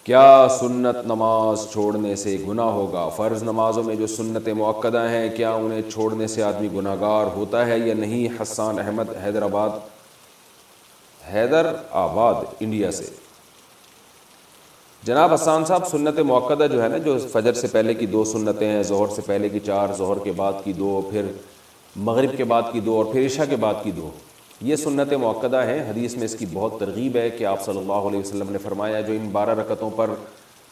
کیا سنت نماز چھوڑنے سے گناہ ہوگا؟ فرض نمازوں میں جو سنت مؤکدہ ہیں کیا انہیں چھوڑنے سے آدمی گناہ گار ہوتا ہے یا نہیں؟ حسان احمد حیدر آباد انڈیا سے۔ جناب حسان صاحب، سنت مؤکدہ جو ہے نا، جو فجر سے پہلے کی 2 سنتیں ہیں، ظہر سے پہلے کی 4، ظہر کے بعد کی 2، پھر مغرب کے بعد کی 2 اور پھر عشاء کے بعد کی 2، یہ سنت مؤکدہ ہیں۔ حدیث میں اس کی بہت ترغیب ہے کہ آپ صلی اللہ علیہ وسلم نے فرمایا جو ان 12 رکعتوں پر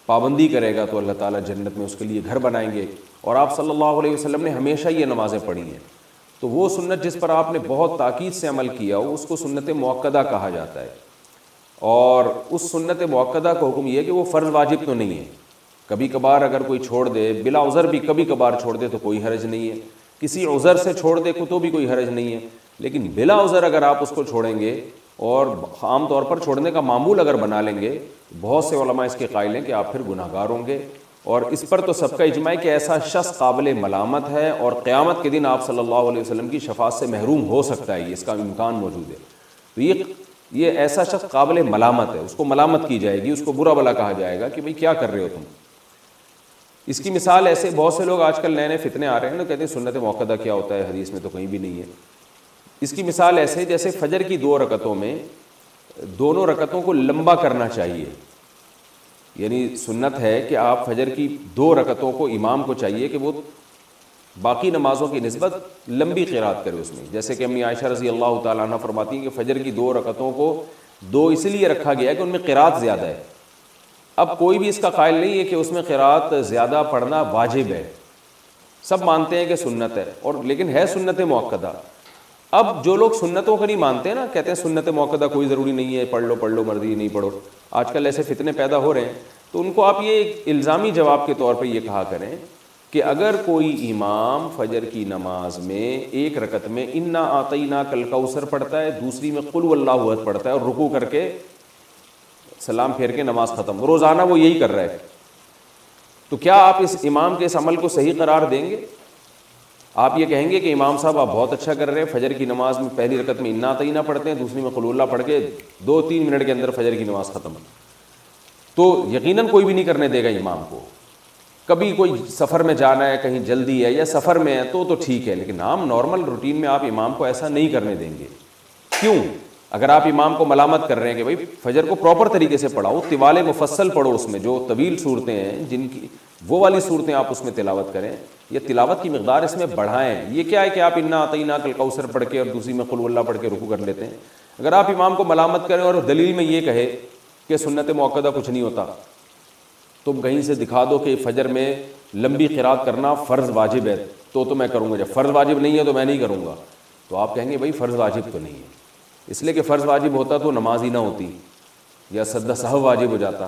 پابندی کرے گا تو اللہ تعالیٰ جنت میں اس کے لیے گھر بنائیں گے، اور آپ صلی اللہ علیہ وسلم نے ہمیشہ یہ نمازیں پڑھی ہیں۔ تو وہ سنت جس پر آپ نے بہت تاکید سے عمل کیا ہو اس کو سنت مؤکدہ کہا جاتا ہے، اور اس سنت مؤکدہ کا حکم یہ ہے کہ وہ فرض واجب تو نہیں ہے۔ کبھی کبھار اگر کوئی چھوڑ دے، بلا عذر بھی کبھی کبھار چھوڑ دے تو کوئی حرج نہیں ہے، کسی عذر سے چھوڑ دے تو بھی کوئی حرج نہیں ہے، لیکن بلا عذر اگر آپ اس کو چھوڑیں گے اور عام طور پر چھوڑنے کا معمول اگر بنا لیں گے، بہت سے علماء اس کے قائل ہیں کہ آپ پھر گناہ گار ہوں گے، اور اس پر تو سب کا اجماع ہے کہ ایسا شخص قابل ملامت ہے اور قیامت کے دن آپ صلی اللہ علیہ وسلم کی شفاعت سے محروم ہو سکتا ہے، اس کا امکان موجود ہے۔ تو یہ ایسا شخص قابل ملامت ہے، اس کو ملامت کی جائے گی، اس کو برا بھلا کہا جائے گا کہ بھئی کیا کر رہے ہو تم۔ اس کی مثال ایسے بہت سے لوگ آج کل نئے فتنے آ رہے ہیں نا، کہتے ہیں سنت مؤکدہ کیا ہوتا ہے، حدیث میں تو کہیں بھی نہیں ہے۔ اس کی مثال ایسے جیسے فجر کی 2 رکعتوں میں دونوں رکعتوں کو لمبا کرنا چاہیے، یعنی سنت ہے کہ آپ فجر کی 2 رکعتوں کو امام کو چاہیے کہ وہ باقی نمازوں کی نسبت لمبی قرات کرے اس میں، جیسے کہ امی عائشہ رضی اللہ تعالیٰ عنہ فرماتی ہیں کہ فجر کی 2 رکعتوں کو 2 اس لیے رکھا گیا کہ ان میں قرات زیادہ ہے۔ اب کوئی بھی اس کا قائل نہیں ہے کہ اس میں قرات زیادہ پڑھنا واجب ہے، سب مانتے ہیں کہ سنت ہے، اور لیکن ہے سنت مؤکدہ۔ اب جو لوگ سنتوں کو نہیں مانتے ہیں نا، کہتے ہیں سنت مؤکدہ کوئی ضروری نہیں ہے، پڑھ لو مرضی نہیں پڑھو، آج کل ایسے فتنے پیدا ہو رہے ہیں، تو ان کو آپ یہ ایک الزامی جواب کے طور پہ یہ کہا کریں کہ اگر کوئی امام فجر کی نماز میں 1 رکعت میں انا اعطیناک الکوثر پڑھتا ہے، دوسری میں قل واللہ احد پڑھتا ہے اور رکوع کر کے سلام پھیر کے نماز ختم، روزانہ وہ یہی کر رہا ہے، تو کیا آپ اس امام کے اس عمل کو صحیح قرار دیں گے؟ آپ یہ کہیں گے کہ امام صاحب آپ بہت اچھا کر رہے ہیں، فجر کی نماز میں پہلی رکعت میں انا اعطیناک پڑھتے ہیں، دوسری میں قل اللہ پڑھ کے 2-3 منٹ کے اندر فجر کی نماز ختم، تو یقیناً کوئی بھی نہیں کرنے دے گا امام کو۔ کبھی کوئی سفر میں جانا ہے، کہیں جلدی ہے یا سفر میں ہے تو ٹھیک ہے، لیکن عام نارمل روٹین میں آپ امام کو ایسا نہیں کرنے دیں گے۔ کیوں؟ اگر آپ امام کو ملامت کر رہے ہیں کہ بھائی فجر کو پراپر طریقے سے پڑھاؤ، طوال مفصل پڑھو، اس میں جو طویل صورتیں ہیں جن کی وہ والی صورتیں آپ اس میں تلاوت کریں، یا تلاوت کی مقدار اس میں بڑھائیں۔ یہ کیا ہے کہ آپ انا اعطیناک الکوثر پڑھ کے اور دوسری میں قل واللہ پڑھ کے رکوع کر لیتے ہیں۔ اگر آپ امام کو ملامت کریں اور دلیل میں یہ کہے کہ سنت مؤکدہ کچھ نہیں ہوتا، تم کہیں سے دکھا دو کہ فجر میں لمبی قرات کرنا فرض واجب ہے تو میں کروں گا، جب فرض واجب نہیں ہے تو میں نہیں کروں گا، تو آپ کہیں گے بھائی فرض واجب تو نہیں ہے، اس لیے کہ فرض واجب ہوتا تو نماز ہی نہ ہوتی، یا سجدہ سہو واجب ہو جاتا،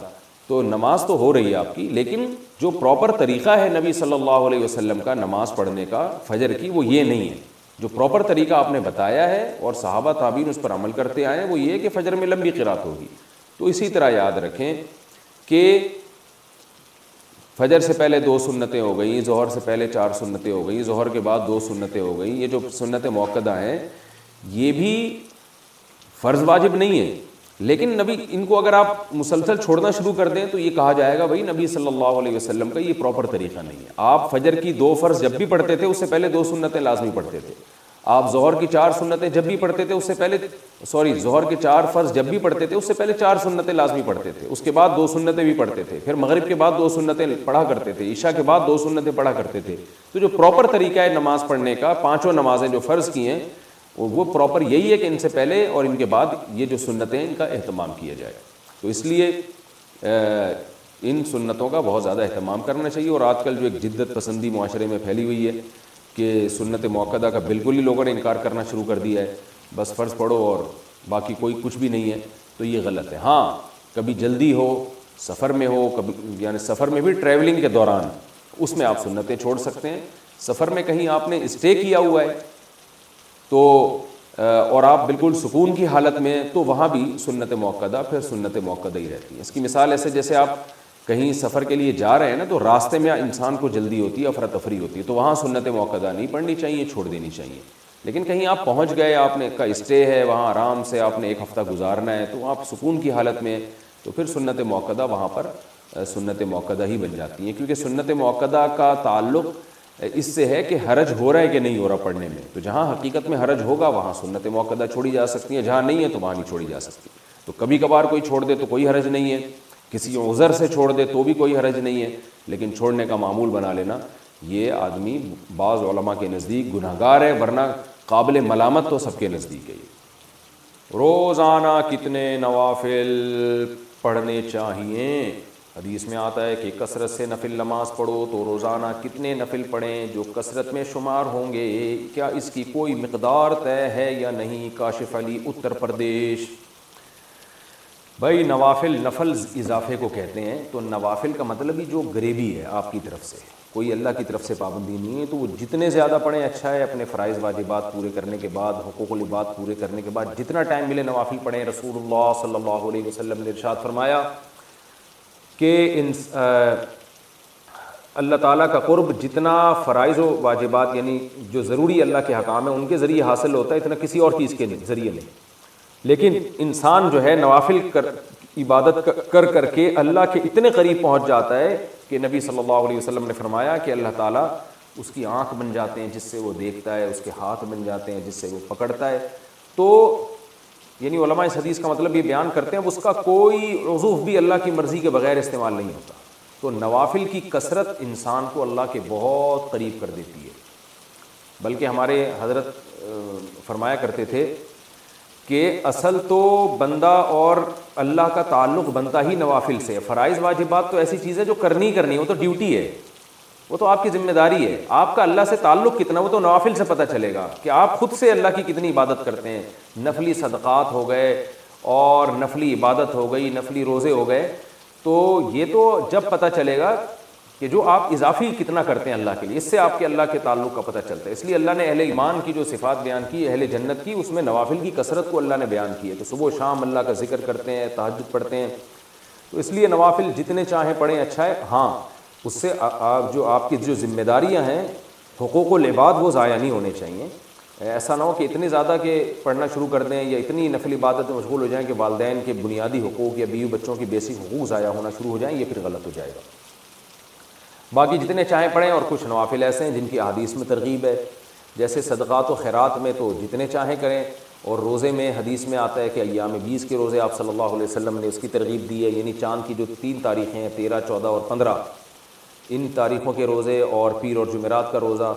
تو نماز تو ہو رہی ہے آپ کی، لیکن جو پراپر طریقہ ہے نبی صلی اللہ علیہ وسلم کا نماز پڑھنے کا فجر کی، وہ یہ نہیں ہے۔ جو پراپر طریقہ آپ نے بتایا ہے اور صحابہ تابعین اس پر عمل کرتے آئے ہیں وہ یہ ہے کہ فجر میں لمبی قرات ہوگی۔ تو اسی طرح یاد رکھیں کہ فجر سے پہلے 2 سنتیں ہو گئیں، ظہر سے پہلے 4 سنتیں ہو گئیں، ظہر کے بعد 2 سنتیں ہو گئیں، یہ جو سنت مؤکدہ ہیں یہ بھی فرض واجب نہیں ہے، لیکن نبی ان کو اگر آپ مسلسل چھوڑنا شروع کر دیں تو یہ کہا جائے گا بھائی نبی صلی اللہ علیہ وسلم کا یہ پراپر طریقہ نہیں ہے۔ آپ فجر کی 2 فرض جب بھی پڑھتے تھے اس سے پہلے 2 سنتیں لازمی پڑھتے تھے، آپ ظہر کی 4 سنتیں جب بھی پڑھتے تھے اس سے پہلے ظہر کے 4 فرض جب بھی پڑھتے تھے اس سے پہلے 4 سنتیں لازمی پڑھتے تھے، اس کے بعد 2 سنتیں بھی پڑھتے تھے، پھر مغرب کے بعد 2 سنتیں پڑھا کرتے تھے، عشاء کے بعد 2 سنتیں پڑھا کرتے تھے۔ تو جو پراپر طریقہ ہے نماز پڑھنے کا، 5 نمازیں جو فرض کی ہیں وہ پراپر یہی ہے کہ ان سے پہلے اور ان کے بعد یہ جو سنتیں ان کا اہتمام کیا جائے۔ تو اس لیے ان سنتوں کا بہت زیادہ اہتمام کرنا چاہیے، اور آج کل جو ایک جدت پسندی معاشرے میں پھیلی ہوئی ہے کہ سنت مؤکدہ کا بالکل ہی لوگوں نے انکار کرنا شروع کر دیا ہے، بس فرض پڑھو اور باقی کوئی کچھ بھی نہیں ہے، تو یہ غلط ہے۔ ہاں کبھی جلدی ہو، سفر میں ہو، کبھی یعنی سفر میں بھی ٹریولنگ کے دوران اس میں آپ سنتیں چھوڑ سکتے ہیں۔ سفر میں کہیں آپ نے اسٹے کیا ہوا ہے تو اور آپ بالکل سکون کی حالت میں، تو وہاں بھی سنت مؤکدہ پھر سنت مؤکدہ ہی رہتی ہے۔ اس کی مثال ایسے جیسے آپ کہیں سفر کے لیے جا رہے ہیں نا، تو راستے میں انسان کو جلدی ہوتی ہے، افراتفری ہوتی ہے، تو وہاں سنت مؤکدہ نہیں پڑھنی چاہیے، چھوڑ دینی چاہیے۔ لیکن کہیں آپ پہنچ گئے، آپ نے کا اسٹے ہے وہاں، آرام سے آپ نے 1 ہفتہ گزارنا ہے، تو آپ سکون کی حالت میں تو پھر سنت موقدہ وہاں پر سنت موقدہ ہی بن جاتی ہیں، کیونکہ سنت موقدہ کا تعلق اس سے ہے کہ حرج ہو رہا ہے کہ نہیں ہو رہا پڑھنے میں. تو جہاں حقیقت میں حرج ہوگا وہاں سنت موقدہ چھوڑی جا سکتی ہیں، جہاں نہیں ہے تو وہاں نہیں چھوڑی جا سکتی. تو کبھی کبھار کوئی چھوڑ دے تو کوئی حرج نہیں ہے، کسی عذر سے چھوڑ دے تو بھی کوئی حرج نہیں ہے، لیکن چھوڑنے کا معمول بنا لینا یہ آدمی بعض علماء کے نزدیک گناہگار ہے، ورنہ قابل ملامت تو سب کے نزدیک ہے. روزانہ کتنے نوافل پڑھنے چاہیے؟ حدیث میں آتا ہے کہ کثرت سے نفل نماز پڑھو، تو روزانہ کتنے نفل پڑھیں جو کثرت میں شمار ہوں گے؟ کیا اس کی کوئی مقدار طے ہے یا نہیں؟ کاشف علی، اتر پردیش. بھائی نوافل، نفل اضافے کو کہتے ہیں. تو نوافل کا مطلب ہی جو گریوی ہے آپ کی طرف سے، کوئی اللہ کی طرف سے پابندی نہیں ہے، تو وہ جتنے زیادہ پڑھیں اچھا ہے. اپنے فرائض واجبات پورے کرنے کے بعد، حقوق العباد پورے کرنے کے بعد جتنا ٹائم ملے نوافل پڑھیں. رسول اللہ صلی اللہ علیہ وسلم نے ارشاد فرمایا کہ اللہ تعالیٰ کا قرب جتنا فرائض و واجبات یعنی جو ضروری اللہ کے حکام ہیں ان کے ذریعے حاصل ہوتا ہے، اتنا کسی اور چیز کے ذریعے نہیں. لیکن انسان جو ہے نوافل عبادت کر کر کے اللہ کے اتنے قریب پہنچ جاتا ہے کہ نبی صلی اللہ علیہ وسلم نے فرمایا کہ اللہ تعالیٰ اس کی آنکھ بن جاتے ہیں جس سے وہ دیکھتا ہے، اس کے ہاتھ بن جاتے ہیں جس سے وہ پکڑتا ہے. تو یعنی علماء اس حدیث کا مطلب یہ بیان کرتے ہیں اس کا کوئی عضو بھی اللہ کی مرضی کے بغیر استعمال نہیں ہوتا. تو نوافل کی کثرت انسان کو اللہ کے بہت قریب کر دیتی ہے. بلکہ ہمارے حضرت فرمایا کرتے تھے کہ اصل تو بندہ اور اللہ کا تعلق بنتا ہی نوافل سے. فرائض واجبات تو ایسی چیز ہے جو کرنی ہے، وہ تو ڈیوٹی ہے، وہ تو آپ کی ذمہ داری ہے. آپ کا اللہ سے تعلق کتنا وہ تو نوافل سے پتہ چلے گا کہ آپ خود سے اللہ کی کتنی عبادت کرتے ہیں. نفلی صدقات ہو گئے اور نفلی عبادت ہو گئی، نفلی روزے ہو گئے، تو یہ تو جب پتہ چلے گا کہ جو آپ اضافی کتنا کرتے ہیں اللہ کے لیے، اس سے آپ کے اللہ کے تعلق کا پتہ چلتا ہے. اس لیے اللہ نے اہل ایمان کی جو صفات بیان کی، اہل جنت کی، اس میں نوافل کی کثرت کو اللہ نے بیان کی ہے کہ صبح و شام اللہ کا ذکر کرتے ہیں، تہجد پڑھتے ہیں. تو اس لیے نوافل جتنے چاہیں پڑھیں اچھا ہے. ہاں اس سے جو آپ کی جو ذمہ داریاں ہیں، حقوق العباد، وہ ضائع نہیں ہونے چاہیے. ایسا نہ ہو کہ اتنی زیادہ کہ پڑھنا شروع کر دیں یا اتنی نفل عبادت میں مشغول ہو جائیں کہ والدین کے بنیادی حقوق یا بیوی بچوں کی بیسک حقوق ضائع ہونا شروع ہو جائیں. یہ پھر غلط ہو جائے گا. باقی جتنے چاہیں پڑھیں، اور کچھ نوافل ایسے ہیں جن کی احادیث میں ترغیب ہے، جیسے صدقات و خیرات میں تو جتنے چاہیں کریں. اور روزے میں حدیث میں آتا ہے کہ ایام 20 کے روزے آپ صلی اللہ علیہ وسلم نے اس کی ترغیب دی ہے. یعنی چاند کی جو 3 تاریخیں ہیں، 13، 14 اور 15، ان تاریخوں کے روزے اور پیر اور جمعرات کا روزہ.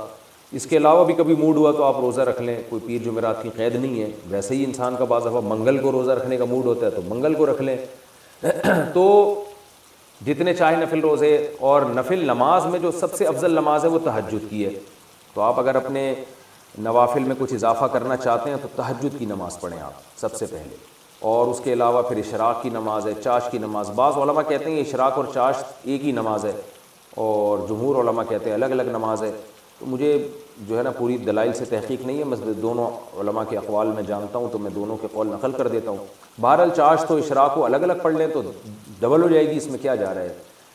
اس کے علاوہ بھی کبھی موڈ ہوا تو آپ روزہ رکھ لیں، کوئی پیر جمعرات کی قید نہیں ہے. ویسے ہی انسان کا بعض دفعہ منگل کو روزہ رکھنے کا موڈ ہوتا ہے تو منگل کو رکھ لیں. تو جتنے چاہے نفل روزے. اور نفل نماز میں جو سب سے افضل نماز ہے وہ تہجد کی ہے. تو آپ اگر اپنے نوافل میں کچھ اضافہ کرنا چاہتے ہیں تو تہجد کی نماز پڑھیں آپ سب سے پہلے. اور اس کے علاوہ پھر اشراق کی نماز ہے، چاش کی نماز. بعض علماء کہتے ہیں اشراق اور چاش ایک ہی نماز ہے، اور جمہور علماء کہتے ہیں الگ الگ نماز ہے. تو مجھے جو ہے نا پوری دلائل سے تحقیق نہیں ہے، میں دونوں علماء کے اقوال میں جانتا ہوں تو میں دونوں کے قول نقل کر دیتا ہوں. بہرحال چاش تو اشراق کو الگ الگ پڑھ لیں تو ڈبل ہو جائے گی، اس میں کیا جا رہا ہے.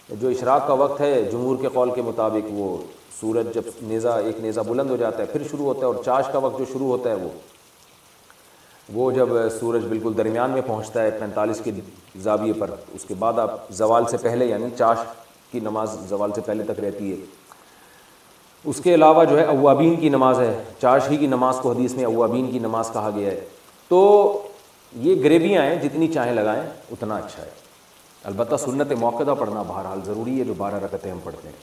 جو اشراق کا وقت ہے جمہور کے قول کے مطابق وہ سورج جب ایک نیزہ بلند ہو جاتا ہے پھر شروع ہوتا ہے. اور چاش کا وقت جو شروع ہوتا ہے وہ جب سورج بالکل درمیان میں پہنچتا ہے 45 کے زاویے پر، اس کے بعد آپ زوال سے پہلے، یعنی چاش کی نماز زوال سے پہلے تک رہتی ہے. اس کے علاوہ جو ہے اوابین کی نماز ہے. چاش ہی کی نماز کو حدیث میں اوابین کی نماز کہا گیا ہے. تو یہ گریویاں ہیں، جتنی چاہیں لگائیں اتنا اچھا ہے. البتہ سنت موقدہ پڑھنا بہرحال ضروری ہے جو 12 رکعتیں ہم پڑھتے ہیں.